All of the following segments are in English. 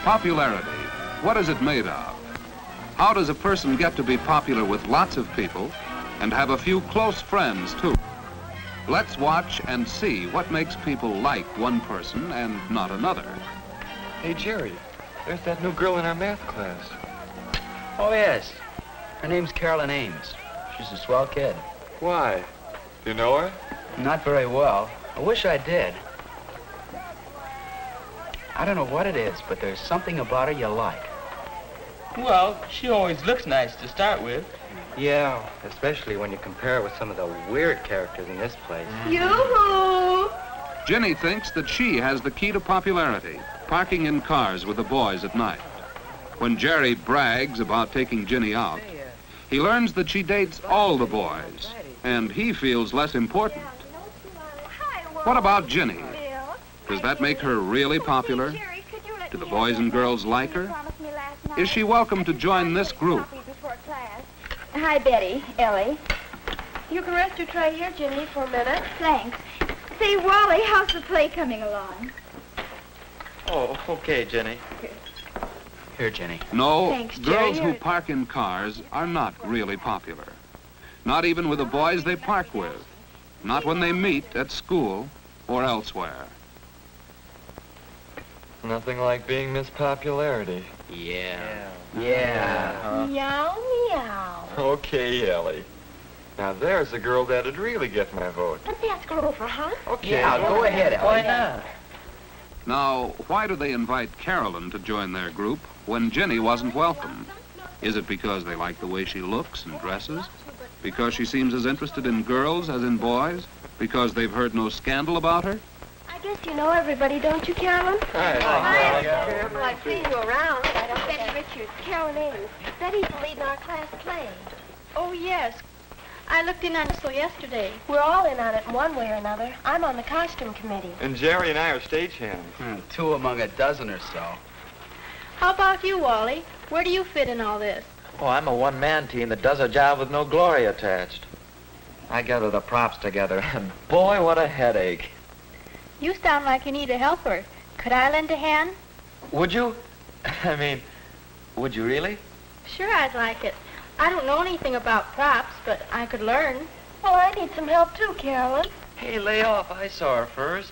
Popularity. What is it made of? How does a person get to be popular with lots of people and have a few close friends, too? Let's watch and see what makes people like one person and not another. Hey, Jerry, there's that new girl in our math class. Oh, yes. Her name's Carolyn Ames. She's a swell kid. Why? Do you know her? Not very well. I wish I did. I don't know what it is, but there's something about her you like. Well, she always looks nice to start with. Yeah, especially when you compare her with some of the weird characters in this place. Yoo-hoo! Ginny thinks that she has the key to popularity, parking in cars with the boys at night. When Jerry brags about taking Ginny out, he learns that she dates all the boys, and he feels less important. What about Ginny? Does that make her really popular? Do the boys and girls like her? Is she welcome to join this group? Hi, Betty, Ellie. You can rest your tray here, Ginny, for a minute. Thanks. Say, Wally, how's the play coming along? Oh, okay, Jenny. Here, Jenny. No, Thanks, girls Jerry. who park in cars are not really popular. Not even with the boys they park with. Not when they meet at school or elsewhere. Nothing like being Miss Popularity. Yeah. Meow, meow. Okay, Ellie. Now there's a girl that'd really get my vote. Let's ask her over, huh? Okay. Yeah, go ahead, Ellie. Why not? Now, why do they invite Carolyn to join their group when Ginny wasn't welcome? Is it because they like the way she looks and dresses? Because she seems as interested in girls as in boys? Because they've heard no scandal about her? I guess you know everybody, don't you, Carolyn? Hi. Well, I've seen you around. Betty Richards, Carolyn Ames. Betty's the lead in our class play. Oh, yes. I looked in on it so yesterday. We're all in on it in one way or another. I'm on the costume committee. And Jerry and I are stagehands. Two among a dozen or so. How about you, Wally? Where do you fit in all this? Oh, I'm a one-man team that does a job with no glory attached. I gather the props together, and boy, what a headache. You sound like you need a helper. Could I lend a hand? Would you? I mean, would you really? Sure, I'd like it. I don't know anything about props, but I could learn. Well, I need some help, too, Carolyn. Hey, lay off. I saw her first.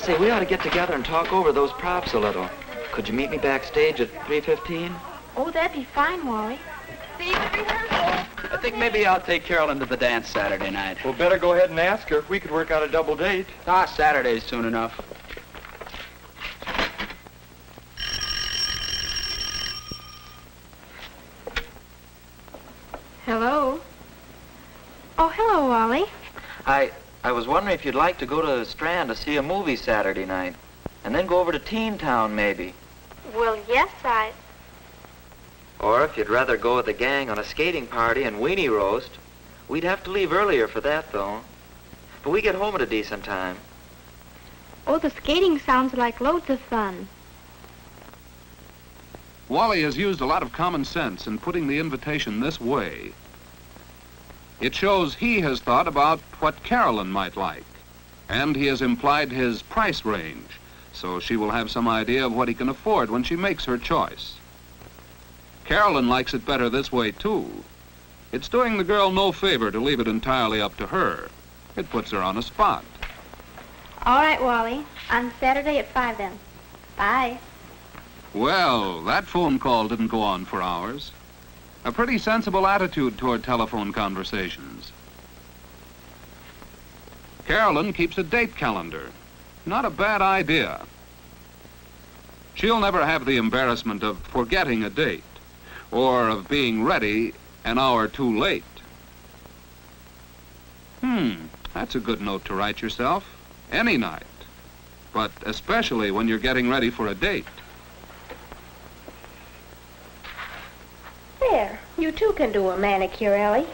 Say, we ought to get together and talk over those props a little. Could you meet me backstage at 3:15? Oh, that'd be fine, Wally. See you at rehearsal. I think maybe I'll take Carolyn to the dance Saturday night. Well, better go ahead and ask her if we could work out a double date. Saturday's soon enough. Hello? Oh, hello, Wally. I was wondering if you'd like to go to the Strand to see a movie Saturday night, and then go over to Teen Town, maybe. Well, yes, Or if you'd rather go with the gang on a skating party and weenie roast. We'd have to leave earlier for that, though. But we get home at a decent time. Oh, the skating sounds like loads of fun. Wally has used a lot of common sense in putting the invitation this way. It shows he has thought about what Carolyn might like, and he has implied his price range, so she will have some idea of what he can afford when she makes her choice. Carolyn likes it better this way, too. It's doing the girl no favor to leave it entirely up to her. It puts her on a spot. All right, Wally. On Saturday at 5 then. Bye. Well, that phone call didn't go on for hours. A pretty sensible attitude toward telephone conversations. Carolyn keeps a date calendar. Not a bad idea. She'll never have the embarrassment of forgetting a date or of being ready an hour too late. That's a good note to write yourself any night, but especially when you're getting ready for a date. There, you too can do a manicure, Ellie.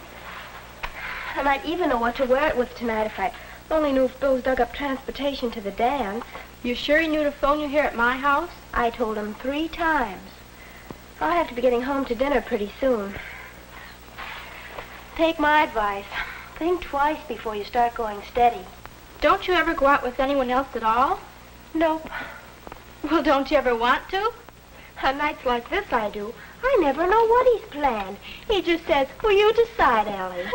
I might even know what to wear it with tonight if I only knew if Bill's dug up transportation to the dance. You sure he knew to phone you here at my house? I told him 3 times. I'll have to be getting home to dinner pretty soon. take my advice. Think twice before you start going steady. Don't you ever go out with anyone else at all? Nope. Well, don't you ever want to? On nights like this, I do. I never know what he's planned. He just says, "Will you decide, Ellie?"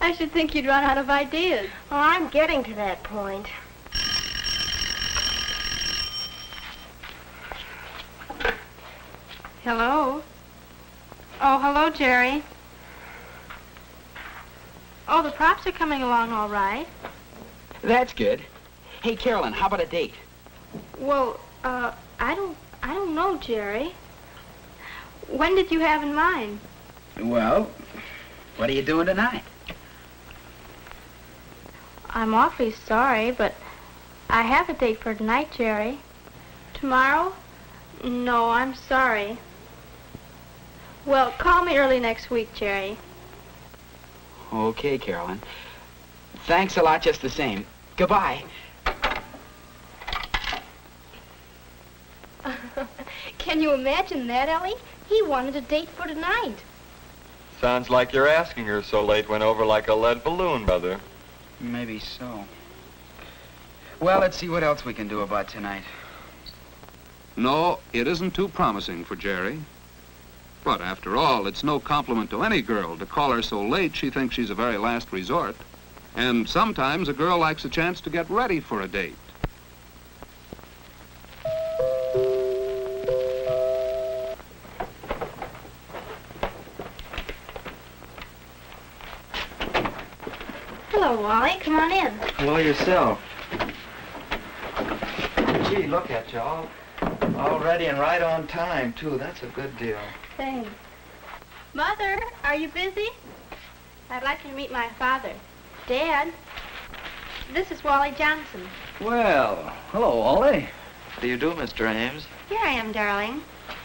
I should think you'd run out of ideas. Well, I'm getting to that point. Hello? Oh, hello, Jerry. Oh, the props are coming along all right. That's good. Hey, Carolyn, how about a date? Well, I don't know, Jerry. When did you have in mind? Well, what are you doing tonight? I'm awfully sorry, but I have a date for tonight, Jerry. Tomorrow? No, I'm sorry. Well, call me early next week, Jerry. Okay, Carolyn. Thanks a lot just the same. Goodbye. Can you imagine that, Ellie? He wanted a date for tonight. Sounds like you're asking her so late went over like a lead balloon, Mother. Maybe so. Well, let's see what else we can do about tonight. No, it isn't too promising for Jerry. But after all, it's no compliment to any girl to call her so late she thinks she's a very last resort. And sometimes a girl likes a chance to get ready for a date. Hello, Wally. Come on in. Hello yourself. Gee, look at you, all ready and right on time, too. That's a good deal. Thanks. Mother, are you busy? I'd like you to meet my father. Dad, this is Wally Johnson. Well, hello, Wally. How do you do, Mr. Ames? Here I am, darling.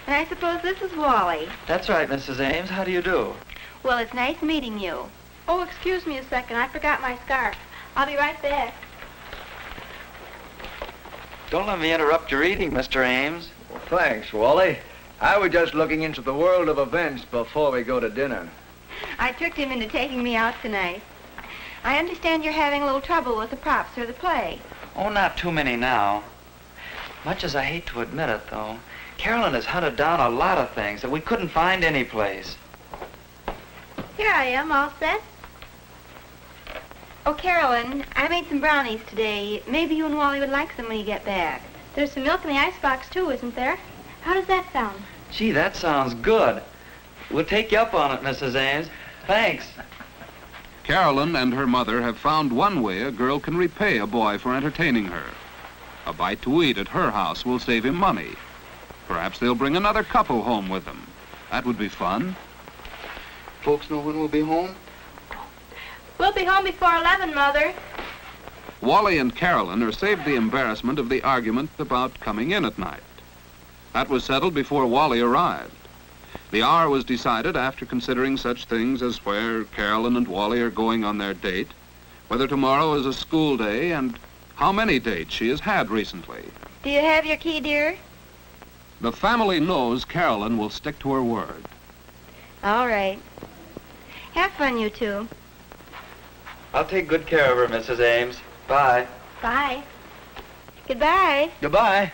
And I suppose this is Wally. That's right, Mrs. Ames. How do you do? Well, it's nice meeting you. Oh, excuse me a second. I forgot my scarf. I'll be right back. Don't let me interrupt your eating, Mr. Ames. Well, thanks, Wally. I was just looking into the world of events before we go to dinner. I tricked him into taking me out tonight. I understand you're having a little trouble with the props for the play. Oh, not too many now. Much as I hate to admit it, though, Carolyn has hunted down a lot of things that we couldn't find anyplace. Here I am, all set. Oh, Carolyn, I made some brownies today. Maybe you and Wally would like some when you get back. There's some milk in the icebox, too, isn't there? How does that sound? Gee, that sounds good. We'll take you up on it, Mrs. Ames. Thanks. Carolyn and her mother have found one way a girl can repay a boy for entertaining her. A bite to eat at her house will save him money. Perhaps they'll bring another couple home with them. That would be fun. Folks know when we'll be home? We'll be home before 11, Mother. Wally and Carolyn are saved the embarrassment of the argument about coming in at night. That was settled before Wally arrived. The hour was decided after considering such things as where Carolyn and Wally are going on their date, whether tomorrow is a school day, and how many dates she has had recently. Do you have your key, dear? The family knows Carolyn will stick to her word. All right. Have fun, you two. I'll take good care of her, Mrs. Ames. Bye. Bye. Goodbye. Goodbye.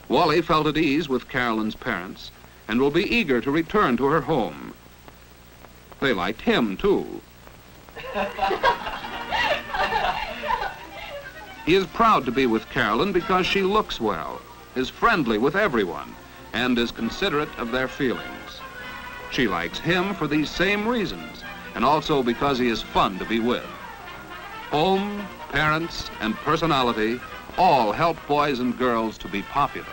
Wally felt at ease with Carolyn's parents and will be eager to return to her home. They liked him, too. He is proud to be with Carolyn because she looks well, is friendly with everyone, and is considerate of their feelings. She likes him for these same reasons, and also because he is fun to be with. Home, parents, and personality all help boys and girls to be popular.